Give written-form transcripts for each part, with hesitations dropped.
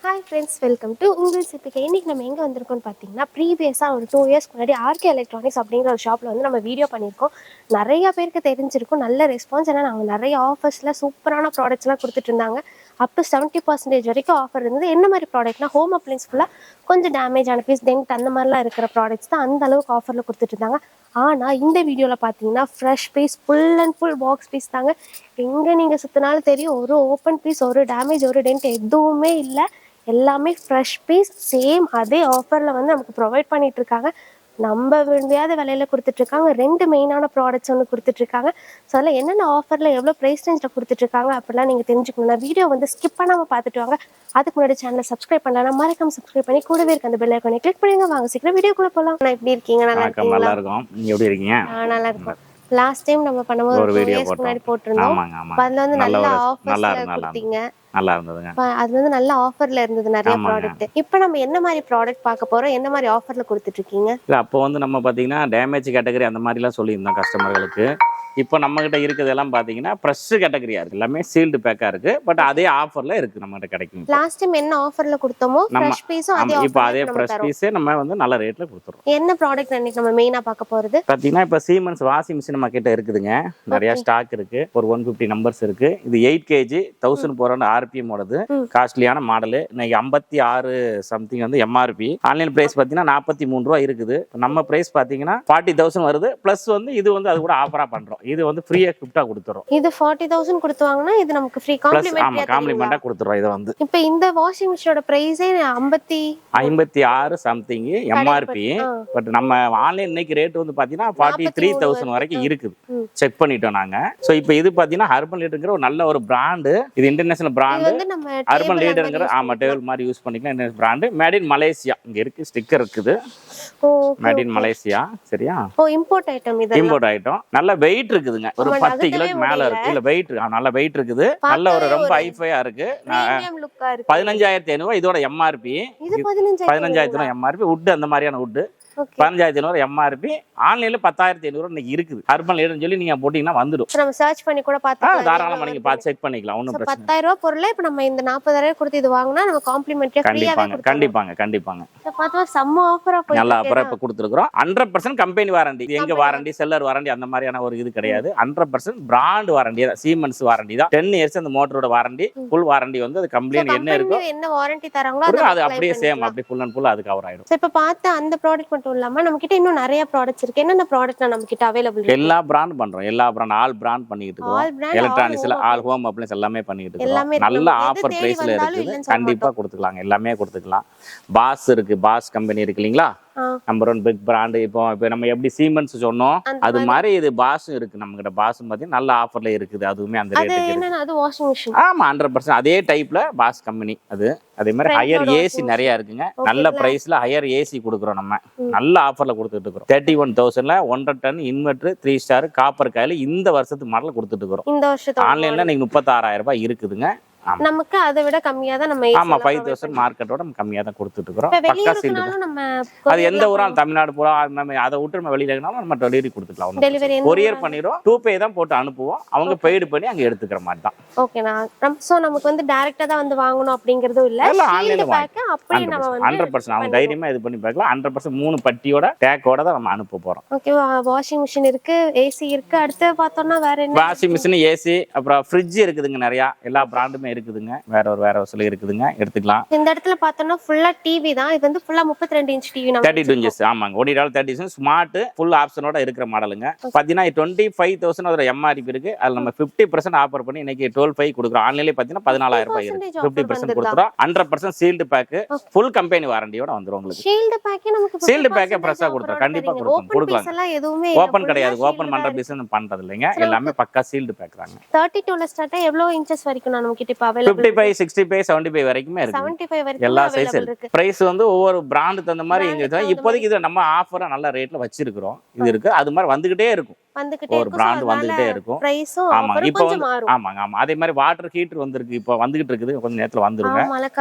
Hi friends, welcome to உங்கள் சிப்பிகை. இன்னைக்கு நம்ம எங்கே வந்திருக்கோம்னு பார்த்தீங்கன்னா ப்ரீவியஸாக ஒரு 2 இயர்ஸ் முன்னாடி ஆர்கே எலக்ட்ரானிக்ஸ் அப்படிங்கிற ஒரு ஷாப்பில் வந்து நம்ம வீடியோ பண்ணியிருக்கோம். நிறைய பேருக்கு தெரிஞ்சிருக்கும், நல்ல ரெஸ்பான்ஸ். ஏன்னா நாங்கள் நிறைய ஆஃபர்ஸில் சூப்பரான ப்ராடக்ட்ஸ்லாம் கொடுத்துட்டு இருந்தாங்க. அப் டு 70% வரைக்கும் ஆஃபர் இருந்தது. என்ன மாதிரி ப்ராடக்ட்னா ஹோம் அப்ளையன்ஸ் ஃபுல்லாக கொஞ்சம் டேமேஜ் ஆன பீஸ், டென்ட் அந்த மாதிரிலாம் இருக்கிற ப்ராடக்ட்ஸ் தான் அந்த அளவுக்கு ஆஃபரில் கொடுத்துட்டு இருந்தாங்க. ஆனால் இந்த வீடியோவில் பார்த்தீங்கன்னா fresh piece, full and full box piece தாங்க. எங்கே நீங்கள் சுற்றினாலும் தெரியும், ஒரு ஓப்பன் பீஸ், ஒரு டேமேஜ், ஒரு டென்ட் எதுவுமே இல்லை. எல்லாமே ஃப்ரெஷ் பீஸ், சேம் அதே ஆஃபரில் வந்து நமக்கு ப்ரொவைட் பண்ணிட்டு இருக்காங்க. நம்ம முடியாத விலையில கொடுத்துட்ருக்காங்க. 2 மெயினான ப்ராடக்ட்ஸ் ஒன்று கொடுத்துட்ருக்காங்க. ஸோ அதில் என்னென்ன ஆஃபரில் எவ்வளோ ப்ரைஸ் ரேஞ்சில் கொடுத்துட்ருக்காங்க அப்படிலாம் நீங்கள் தெரிஞ்சுக்கணும்னா வீடியோ வந்து ஸ்கிப் பண்ணாமல் பார்த்துட்டு வாங்க. அதுக்கு முன்னாடி சேனலை சப்ஸ்கிரைப் பண்ணலாம், மறக்காம சப்ஸ்கிரைப் பண்ணி கூடவே இருக்க அந்த பெல் ஐகானை கிளிக் பண்ணுங்க. வாங்க சீக்கிரம் வீடியோக்குள்ளே போகலாம். நான் எப்படி இருக்கீங்க? நல்லா இருக்கீங்களா? நல்லா இருக்கும். நீங்க எப்படி இருக்கீங்க? நல்லா இருக்கும். லாஸ்ட் டைம் நம்ம பண்ணும்போது ஒரு வீடியோ முன்னாடி போட்டிருந்தோம். அதுல வந்து நல்ல ஆஃபர்ஸ்ல கொடுத்தீங்க. நல்லா இருந்ததுங்க. அது வந்து நல்ல ஆஃபர்ல இருந்தது நிறைய ப்ராடக்ட். இப்போ நம்ம என்ன மாதிரி ப்ராடக்ட் பார்க்க போறோம், என்ன மாதிரி ஆஃபர்ல கொடுத்துட்டு இருக்கீங்க? இல்ல அப்போ வந்து நம்ம பாத்தீங்கன்னா டேமேஜ் கேட்டகரி அந்த மாதிரி எல்லாம் சொல்லியிருந்தோம் கஸ்டமர்களுக்கு. இப்போ நம்ம கிட்ட இருக்கிறதெல்லாம் பாத்தீங்கன்னா ஃப்ரெஷ் கேட்டகரியா இருக்கு, எல்லாமே சீல்டு பேக்கா இருக்கு. பட் அதே ஆஃபர்ல இருக்கு, நம்ம கிட்ட கிடைக்கும். லாஸ்ட் டைம் என்ன ஆஃபர்ல கொடுத்தோமோ ஃப்ரெஷ் பீஸும் அதே இப்போ அதே ஃப்ரெஷ் பீஸே நம்ம வந்து நல்ல ரேட்ல கொடுத்துறோம். என்ன ப்ராடக்ட் இன்னைக்கு நம்ம மெயினா பார்க்க போறது பாத்தீங்கன்னா இப்போ சீமென்ஸ் வாஷிங் மிஷின் நம்ம கிட்ட இருக்குதுங்க. நிறைய ஸ்டாக் இருக்கு. ஒரு 150 நம்பர்ஸ் இருக்கு. இது 8 kg 1400 RPM ஓடது. காஸ்ட்லியான மாடல். இன்னைக்கு 56 சம்திங் வந்து எம்ஆர்பி. ஆன்லைன் பிரைஸ் பாத்தீங்கன்னா 43 ரூபா இருக்குது. நம்ம பிரைஸ் பாத்தீங்கன்னா 40,000 வருது. பிளஸ் வந்து இது வந்து அது கூட ஆஃபரா பண்றோம். இது வந்து ஃப்ரீயா கிஃப்டா கொடுத்துறோம். இது 40,000 கொடுத்து வாங்குனா இது நமக்கு ஃப்ரீ காம்ப்ளிமெண்டா கொடுத்துறோம். இது வந்து இப்போ இந்த வாஷிங் மிஷினோட பிரைஸே 56 சம்திங் எம்ஆர்பி. பட் நம்ம ஆன்லைன் இன்னைக்கு ரேட் வந்து பாத்தீங்கன்னா 43,000 வரைக்கும் இருக்குது. செக் பண்ணிட்டோம் நாங்க. சோ இப்போ இது பாத்தீங்கன்னா அர்பன் லீடர்ங்கிற ஒரு நல்ல ஒரு பிராண்ட். இது இன்டர்நேஷனல் பிராண்ட். அர்பன் லீடர்ங்கிற டேபிள் மாதிரி யூஸ் பண்ணிக்கலாம். International brand. Made in Malaysia. இங்க இருக்கு, ஸ்டிக்கர் இருக்குது. Made in Malaysia. சரியா? Import item. இது இம்போர்ட் ஐட்டம். நல்ல வெயிட் இருக்குதுங்க. ஒரு 10 கிலோக்கு மேல இருக்கு. இல்ல வெயிட், நல்ல வெயிட் இருக்குது. நல்ல ஒரு ரொம்ப ஹைஃபையா இருக்கு. 15,500 இதோட எம்ஆர்பி. 15,000 எம்ஆர்பி. வுட் அந்த மாதிரியான வுட். 15,500 எம்ஆர்பி. ஆன்லைன்ல 10,500 இன்னைக்கு இருக்குது. அர்பன் லீடர்னு சொல்லி நீங்க போட்டீங்கன்னா வந்துடும். நம்ம சர்ச் பண்ணி கூட பார்த்துக்கலாம். தாராளமா நீங்க பார்த்து செக் பண்ணிக்கலாம். ஒண்ணும் பிரச்சனை இல்ல. 10,000 ரூபாய் பொருளை இப்போ நம்ம இந்த 40,000 கொடுத்து இது வாங்குனா நம்ம காம்ப்ளிமெண்டரியா ஃப்ரீயாவே கொடுத்துருவோம். கண்டிப்பாங்க. இத பார்த்தா செம்ம ஆஃபரா போய் நல்ல ஆஃபரா இப்ப கொடுத்துருக்கோம். 100% கம்பெனி வாரண்டி. எங்க வாரண்டி, செல்லர் வாரண்டி அந்த மாதிரியான ஒரு இது கிடையாது. 100% பிராண்ட் வாரண்டி தான். சீமென்ஸ் வாரண்டி தான். 10 இயர்ஸ் அந்த மோட்டரோட வாரண்டி. ஃபுல் வாரண்டி வந்து அது கம்ப்ளைண்ட் என்ன இருக்கோ, என்ன வாரண்டி தராங்களோ அது அப்படியே சேம், அப்படியே ஃபுல் அண்ட் ஃபுல் அது கவர் ஆயிடும். இப்போ பார்த்த அந்த ப்ராடக்ட் மட்டும் இல்லாம நம்ம கிட்ட இன்னும் நிறைய ப்ராடக்ட்ஸ் இருக்கு. என்னென்ன ப்ராடக்ட் நம்ம கிட்ட அவைலபிள் இருக்கு? எல்லா பிராண்ட் பண்றோம். எல்லா பிராண்ட், ஆல் பிராண்ட் பண்ணிட்டு இருக்கோம். எலக்ட்ரானிக்ஸ்ல ஆல் ஹோம் அப்ளையன்ஸ் எல்லாமே பண்ணிட்டு இருக்கோம். நல்ல ஆஃபர் பிரைஸ்ல இருக்குது. கண்டிப்பா கொடுத்துக்கலாம். எல்லாமே கொடுத்துக்கலாம். பாஸ் இருக்கு. பாஸ் கம்பெனி இருக்கு இல்லீங்களா? Number 1 big brand. இப்போ நம்ம எப்படி சீமென்ஸ் சொன்னோம், அது மாதிரி இது பாஸும் இருக்கு. நம்ம கிட்ட பாஸும் பாத்தீங்கன்னா நல்ல ஆஃபர்ல இருக்குது. அதுவுமே அந்த ரேட்டுக்கு. அது வாஷிங் மிஷின். ஆமா, 100% அதே டைப்ல பாஸ் கம்பெனி அது. அதே மாதிரி ஹையர் ஏசி நிறைய இருக்குங்க. நல்ல பிரைஸ்ல ஹையர் ஏசி கொடுக்குறோம். நம்ம நல்ல ஆஃபர்ல கொடுத்துட்டு இருக்கிறோம். 31,000ல 1.5 டன் இன்வெர்டர் 3 ஸ்டார் காப்பர் காயில இந்த வருஷத்துக்கு மாடல் கொடுத்துட்டு இருக்கிறோம். இந்த வருஷத்துக்கு ஆன்லைன்ல நீங்க 36,000 ரூபாய் இருக்குதுங்க. நமக்கு அதை விட கம்மியா தான் நம்ம 5,000 மார்க்கெட்டோட நம்ம கம்மியா தான் கொடுத்துட்டு இருக்கோம். பக்கா சீல்டு. அது எந்த ஊரா, தமிழ்நாடு பூரா நம்ம அதை விட்டு நம்ம வெளியில இருக்கனால நம்ம டெலிவரி கொடுத்துக்கலாம். கொரியர் பண்ணிடுவோம். 2 தான் போட்டு அனுப்புவோம். அவங்க பெய்டு பண்ணி அங்க எடுத்துக்கிற மாதிரி தான். ஓகேனா? சோ நமக்கு வந்து டைரக்டா தான் வந்து வாங்கணும் அப்படிங்கறதும் இல்ல. ஆன்லைன்ல பேக் அப்படியே நம்ம வந்து 100% அவங்க தைரியமா இது பண்ணி பார்க்கலாம். 100% 3 பட்டியோட டேக்கோட தான் நம்ம அனுப்ப போறோம். ஓகே, வாஷிங் மிஷின் இருக்கு, ஏசி இருக்கு. அடுத்து பார்த்தோம்னா வேற என்ன? வாஷிங் மிஷின், ஏசி, அப்புறம் ஃப்ரிட்ஜ் இருக்குதுங்க. நிறைய எல்லா பிராண்டுமே இருக்குதுங்க. வேற ஒரு இருக்குதுங்க, எடுத்துக்கலாம். இந்த இடத்துல பார்த்தோம்னா ஃபுல்லா டிவி தான். இது வந்து ஃபுல்லா 32 இன்ச் டிவி. 32 இன்ச். ஆமாங்க. OLED 30 இன்ச் ஸ்மார்ட் ஃபுல் ஆப்ஷனோட இருக்கிற மாடலுங்க. பாத்தீங்கன்னா 25,000 அதோட எம்ஆர்பி இருக்கு. அதுல நம்ம 50% ஆஃபர் பண்ணி இன்னைக்கு 12,500 கொடுக்குறோம். ஆன்லைன்ல பாத்தீங்கன்னா 14,000 ரூபாய் இருக்கு. 50% கொடுத்துறோம். 100% சீல்டு பேக், ஃபுல் கம்பெனி வாரண்டியோட வந்துரும் உங்களுக்கு. ஷீல்டு பேக்கே நமக்கு ஷீல்டு பேக்கே ஃப்ரெஷ்ஷா கொடுத்துறோம். கண்டிப்பா கொடுக்கலாம். எதுவுமே ஓபன் கிடையாது. ஓபன் பண்ற பிசினஸ் பண்றது இல்லைங்க. எல்லாமே பக்கா ஷீல்டு பேக் தாங்க. 32ல ஸ்டார்ட் எவ்வளவு இன்ச்சஸ் வரைக்கும் நம்ம கிட்ட இப்ப அவேலபிள்? 55, 65, 75 வரைக்குமே இருக்கு. 75 வரைக்கும் எல்லா சைஸ் இருக்கு. பிரைஸ் வந்து ஒவ்வொரு பிராண்ட் தகுந்த மாதிரி இங்க இப்போதைக்கு இது நம்ம ஆஃபரா நல்ல ரேட்ல வச்சிருக்கிறோம். இது இருக்கு. அது மாதிரி வந்துகிட்டே இருக்கும். ஒரு பிராண்ட் வந்துகிட்டே இருக்கும். ஆமாங்க இப்போ வந்து ஆமாங்க ஆமா அதே மாதிரி வாட்டர் ஹீட்டர் வந்திருக்கு, இப்போ வந்துகிட்டு இருக்குது, கொஞ்சம் நேரத்துல வந்துருங்க.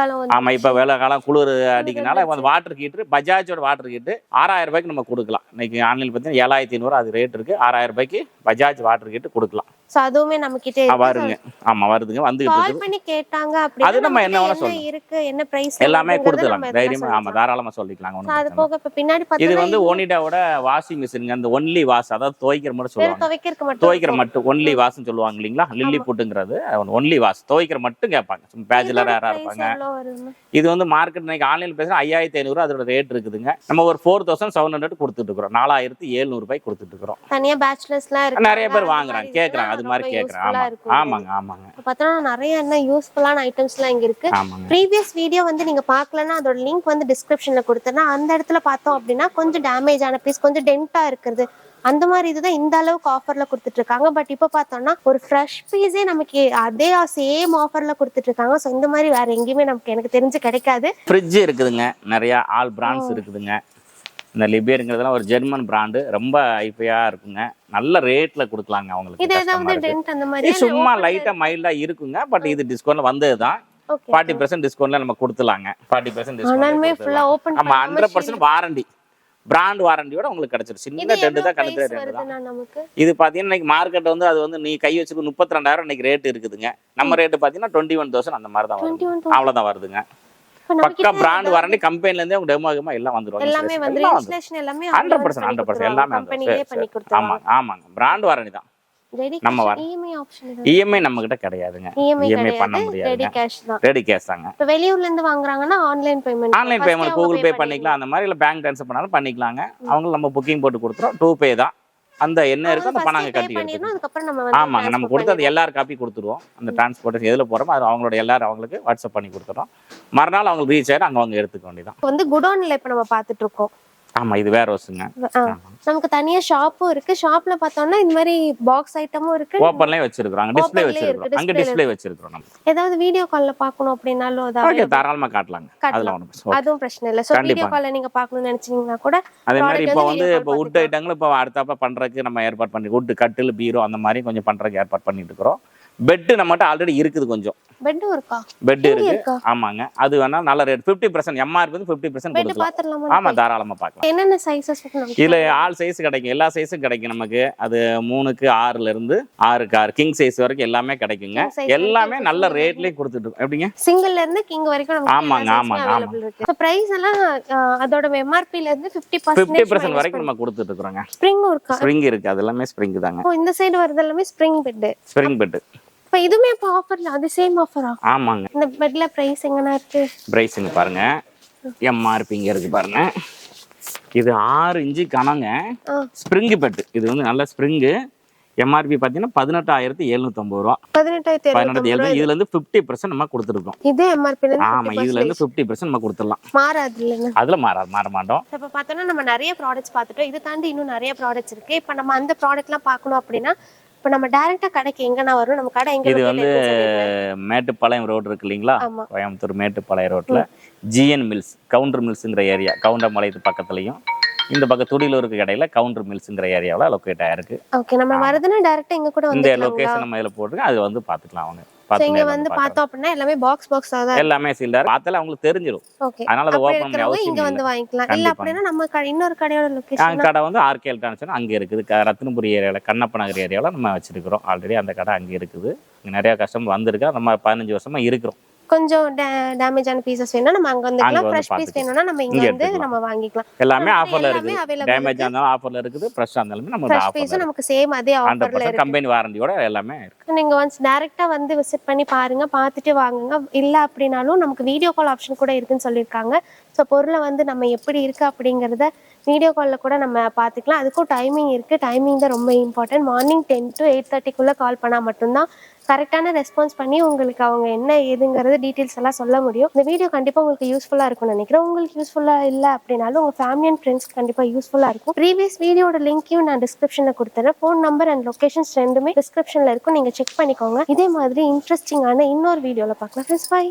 ஆமா இப்போ வெள்ள காலம் குளிர் அடிக்கனால வாட்டர் ஹீட்டர், பஜாஜோட வாட்டர் ஹீட்டர் 6000 ரூபாய்க்கு நம்ம கொடுக்கலாம். இன்னைக்கு ஆன்லைன் பார்த்தீங்கன்னா 7500 அது ரேட் இருக்கு. 6000 ரூபாய்க்கு பஜாஜ் வாட்டர் ஹீட்டர் கொடுக்கலாம். அதுவுமே நம்ம கிட்ட வருங்க. ஆமா வருதுங்க, வந்துகிட்டு இருக்கு. கால் பண்ணி கேட்டாங்க அப்படினா அது நம்ம என்ன வேணா சொல்லலாம், இருக்கு என்ன பிரைஸ் எல்லாமே கொடுத்துறலாம் தைரியமா. ஆமா தாராளமா சொல்லிக்கலாம். அது போக இப்ப பின்னாடி இது வந்து ஒனிடாவோட வாஷிங் மிஷின், அந்த ஒன்லி வாஷ், அதாவது துவைக்கிற மட்டும் சொல்லுவாங்க. துவைக்கிற மட்டும் ஒன்லி வாஷ்னு சொல்லுவாங்க இல்லீங்களா, லில்லி புட்டுங்கிறது ஒன்லி வாஷ், துவைக்கிற மட்டும் கேட்பாங்க. பேச்சுலர் யாரா இருப்பாங்க. இது வந்து மார்க்கெட் இன்னைக்கு ஆன்லைன்ல பேசுற 5500 அதோட ரேட் இருக்குதுங்க. நம்ம ஒரு 4700 கொடுத்துட்டு இருக்கோம். 4700 ரூபாய் கொடுத்துட்டு இருக்கோம். தனியா பேச்சுலர்ஸ்லாம் இருக்கு, நிறைய பேர் வாங்குறாங்க, கேக்குறாங்க, அது மாதிரி கேக்குறாங்க. ஆமாங்க ஆமாங்க பார்த்தா நிறைய என்ன யூஸ்ஃபுல்லான ஐட்டம்ஸ்லாம் இங்க இருக்கு. ப்ரீவியஸ் வீடியோ வந்து நீங்க பார்க்கலன்னா அதோட லிங்க் வந்து டிஸ்கிரிப்ஷன்ல கொடுத்தேன்னா அந்த இடத்துல பார்த்தோம் அப்படின்னா கொஞ்சம் டேமேஜ் ஆன பீஸ், கொஞ்சம் டென்ட்டா இருக்கிறது, அந்த மாதிரி இதுதான் இந்த அளவுக்கு ஆஃபர்ல கொடுத்துட்டு இருக்காங்க. பட் இப்போ பார்த்தோம்னா ஒரு ஃப்ரெஷ் பீஸே நமக்கு அதே சேம் ஆஃபர்ல கொடுத்துட்டு இருக்காங்க. ஸோ இந்த மாதிரி வேற எங்கேயுமே நமக்கு எனக்கு தெரிஞ்சு கிடைக்காது. ஃப்ரிட்ஜ் இருக்குதுங்க, நிறைய ஆல் பிராண்ட்ஸ் இருக்குதுங்க. இந்த லிபியருங்கிறதுலாம் ஒரு ஜெர்மன் பிராண்டு, ரொம்ப ஐஃபையா இருக்குங்க, நல்ல ரேட்ல கொடுக்கலாங்க அவங்களுக்கு. இது ஏதாவது டென்ட் அந்த மாதிரி சும்மா லைட்டா மைல்டா இருக்குங்க. பட் இது டிஸ்கவுண்ட்ல வந்ததுதான். 40% டிஸ்கவுண்ட்ல நம்ம கொடுத்துலாங்க. 40% டிஸ்கவுண்ட். ஆமா 100% வாரண்டி, பிராண்ட் வாரண்டியோட உங்களுக்கு கிடைச்சிரும். சின்ன டென்ட் தான் கணக்கு. இது பாத்தீங்கன்னா இன்னைக்கு மார்க்கெட் வந்து அது வந்து நீ கை வச்சுக்கு 32,000 இன்னைக்கு ரேட் இருக்குதுங்க. நம்ம ரேட் பாத்தீங்கன்னா 21,000 அந்த மாதிரி தான் வரும். அவ்வளவுதான் வருதுங்க. பக்கா பிராண்ட் வாரண்டி, கம்பெனில இருந்தே உங்க டெமோ எல்லாம் வந்துரும். எல்லாமே வந்து இன்ஸ்டாலேஷன் எல்லாமே 100% எல்லாமே கம்பெனியே பண்ணி கொடுத்துருவாங்க. ஆமா ஆமாங்க பிராண்ட் வாரண்டி தான். நம்ம இஎம்ஐ நம்ம கிட்ட கிடையாதுங்க. இஎம்ஐ பண்ண முடியாது, ரெடி கேஷ் தாங்க. இப்ப வெளியூர்ல இருந்து வாங்குறாங்கன்னா ஆன்லைன் பேமெண்ட் கூகுள் பே பண்ணிக்கலாம், அந்த மாதிரி இல்ல பேங்க் ட்ரான்ஸ்ஃபர் பண்ணாலும் பண்ணிக்கலாங்க. அவங்க நம்ம புக்கிங் போட்டு கொடுத்துறோம். 2 பே தான். அந்த என்ன இருக்கோ அந்த பணம் கட்டி ஆமாங்க நம்ம கொடுத்து அது எல்லாரும் காப்பி கொடுத்துருவோம். அந்த டிரான்ஸ்போர்ட் எதுல போறோமோ அது அவங்களோட எல்லாரும் அவங்களுக்கு வாட்ஸ்அப் பண்ணி கொடுத்துறோம். மறுநாள் அவங்களுக்கு ரீச் ஆயிடும், அங்க அவங்க எடுத்துக்க வேண்டியதான். வந்து குடோன்ல இப்ப நம்ம பாத்துட்டு இருக்கோம். ஆமா இது வேற ஹவுஸ்ங்க. நமக்கு தனியா ஷாப்பும் இருக்கு. ஷாப்ல பார்த்தோம்னா இந்த மாதிரி பாக்ஸ் ஐட்டமும் இருக்கு, ஓபன்லயே வச்சிருக்காங்க, டிஸ்ப்ளே வச்சிருக்கோம், அங்க டிஸ்ப்ளே வச்சிருக்கோம். நம்ம ஏதாவது வீடியோ கால்ல பார்க்கணும் அப்படினாலும் ஓகே தாராளமா காட்டலாங்க, அதுவும் பிரச்சனை இல்ல. சோ வீடியோ கால்ல நீங்க பார்க்கணும்னு நினைச்சீங்கன்னா கூட அதே மாதிரி இப்போ வந்து இப்போ வுட் ஐட்டங்கள் இப்போ அடுத்தாப்ப பண்றதுக்கு நம்ம ஏற்பாடு பண்ணி வுட் கட்டில் பீரோ அந்த மாதிரி கொஞ்சம் பண்றதுக்கு ஏற்பாடு பண்ணிட்டு இருக்கிறோம். பெட் நம்மகிட்ட ஆல்ரெடி இருக்குது, கொஞ்சம் பெட்டும் இருக்கா? பெட் இருக்கு ஆமாங்க. அது வேணா நல்ல ரேட் 50% எம்ஆர்பி வந்து 50% கொடுக்கலாம். ஆமா தாராளமா பார்க்கலாம். என்னென்ன சைஸஸ் இதுல ஆல் சைஸ் கிடைக்கும், எல்லா சைஸும் கிடைக்கும் நமக்கு. அது 3க்கு 6ல இருந்து 6க்கு 6 கிங் சைஸ் வரைக்கும் எல்லாமே கிடைக்குங்க. எல்லாமே நல்ல ரேட்லயே கொடுத்துட்டு இருக்கோம். எப்படிங்க சிங்கிள்ல இருந்து கிங் வரைக்கும் நமக்கு ஆமாங்க ஆமாங்க அவேலபிள் இருக்கு. இப்போ பிரைஸ் எல்லாம் அதோட எம்ஆர்பில இருந்து 50% வரைக்கும் நம்ம கொடுத்துட்டு இருக்கோங்க. ஸ்ப்ரிங் இருக்கா? ஸ்ப்ரிங் இருக்கு, அது எல்லாமே ஸ்ப்ரிங் தாங்க. ஓ இந்த சைடு வரது எல்லாமே ஸ்ப்ரிங் பெட். ஸ்ப்ரிங் பெட் இப்போ இதுமே இப்போ ஆஃபர்ல அது சேம் ஆஃபரா? ஆமாங்க. இந்த பெட்ல பிரைஸ் எங்கனா இருக்கு? பிரைஸ்ங்க பாருங்க, எம்ஆர்பி இங்க இருக்கு பாருங்க. இது 6 இன்ச் கனங்க ஸ்ப்ரிங் பெட். இது வந்து நல்ல ஸ்ப்ரிங். எம்ஆர்பி பாத்தீங்கன்னா 18,750 ரூபா. 18,750. இதுல இருந்து 50% நம்ம கொடுத்துருக்கோம். இதே எம்ஆர்பி ல ஆமா இதுல இருந்து 50% நம்ம கொடுத்துடலாம். மாறாது இல்லங்க, அதுல மாற மாட்டோம். இப்ப பார்த்தோம்னா நம்ம நிறைய ப்ராடக்ட்ஸ் பார்த்துட்டோம். இது தாண்டி இன்னும் நிறைய ப்ராடக்ட்ஸ் இருக்கு. இப்ப நம்ம அந்த ப்ராடக்ட்லாம் பார்க்கணும் அப்படின்னா இப்ப நம்ம டைரக்டா கடைக்கு எங்கனா வரும்? நம்ம கடை எங்க? இது வந்து மேட்டுப்பாளையம் ரோடு இருக்கு இல்லீங்களா, கோயம்புத்தூர் மேட்டுப்பாளையம் ரோட்ல ஜிஎன் மில்ஸ் கவுண்டர் மில்ஸ்ங்கிற ஏரியா, கவுண்டம்பாளையத்து பக்கத்துலயும் இந்த பக்கம் துடிலூருக்கு இடையில கவுண்டர் மில்ஸ்ங்கிற ஏரியாவில் லொக்கேட் ஆயிருக்கு. ஓகே நம்ம வரதுனா டைரக்டா இங்க கூட இந்த லொகேஷன் நம்ம இதுல போட்டுருக்கோம், அது வந்து பாத்துக்கலாம். அவங்க இங்க வந்து பார்த்தோம் அப்படினா எல்லாமே பாக்ஸா தான் எல்லாமே சீல்டர் பார்த்தால அவங்களுக்கு தெரிஞ்சிரும். அதனால அதை ஓபன் பண்ணி அவசியம் இங்க வந்து வாங்கிக்கலாம். இல்ல அப்படினா நம்ம இன்னொரு கடையோட லொகேஷன் கடை வந்து ஆர்கே எலக்ட்ரானிக்ஸ் அங்க இருக்குது. ரத்தினபுரி ஏரியால kannappan நகர் ஏரியால நம்ம வச்சிருக்கிறோம். ஆல்ரெடி அந்த கடை அங்க இருக்குது. நிறைய கஸ்டமர் வந்திருக்கா. நம்ம 15 வருஷமா இருக்கிறோம். கொஞ்சம் டேமேஜ் ஆன பீசஸ் வேணும்னா நம்ம அங்க வந்துக்கலாம். ஃப்ரெஷ் பீஸ் வேணும்னா நம்ம இங்க வந்து நம்ம வாங்கிக்கலாம். எல்லாமே ஆஃபர்ல இருக்கு. டேமேஜ் ஆனாலும் ஆஃபர்ல இருக்குது, ஃப்ரெஷ் ஆனாலும் நம்ம ஆஃபர்ல பீஸ் நமக்கு சேம் அதே ஆஃபர்ல இருக்கு. கம்பெனி வாரண்டியோட எல்லாமே இருக்கு. நீங்க ஒன்ஸ் டைரக்டா வந்து விசிட் பண்ணி பாருங்க, பார்த்துட்டு வாங்குங்க. இல்ல அப்படினாலும் நமக்கு வீடியோ கால் ஆப்ஷன் கூட இருக்குன்னு சொல்லிருக்காங்க. சோ பொருளை வந்து நம்ம எப்படி இருக்கு அப்படிங்கறத வீடியோ கால்ல கூட நம்ம பாத்துக்கலாம். அதுக்கும் டைமிங் இருக்கு. டைமிங் தான் ரொம்ப இம்பார்ட்டன்ட். மார்னிங் 10 to 8:30 கால் பண்ணா மட்டும்தான் கரெக்டான ரெஸ்பான்ஸ் பண்ணி உங்களுக்கு அவங்க என்ன ஏதுங்கிறது டீட்டெயில்ஸ் எல்லாம் சொல்ல முடியும். இந்த வீடியோ கண்டிப்பா உங்களுக்கு யூஸ்ஃபுல்லா இருக்கும்னு நினைக்கிறேன். உங்களுக்கு யூஸ்ஃபுல்லா இல்லை அப்படின்னாலும் உங்க ஃபேமிலி அண்ட் ஃப்ரெண்ட்ஸ்க்கு கண்டிப்பா யூஸ்ஃபுல்லா இருக்கும். ப்ரீவியஸ் வீடியோட லிங்க்கையும் நான் டிஸ்கிரிப்ஷன்ல கொடுத்துறேன். ஃபோன் நம்பர் அண்ட் லொகேஷன்ஸ் ரெண்டுமே டிஸ்கிரிப்ஷன்ல இருக்கும், நீங்க செக் பண்ணிக்கோங்க. இதே மாதிரி இன்ட்ரெஸ்டிங்கான இன்னொரு வீடியோல பார்க்கலாம். Friends by.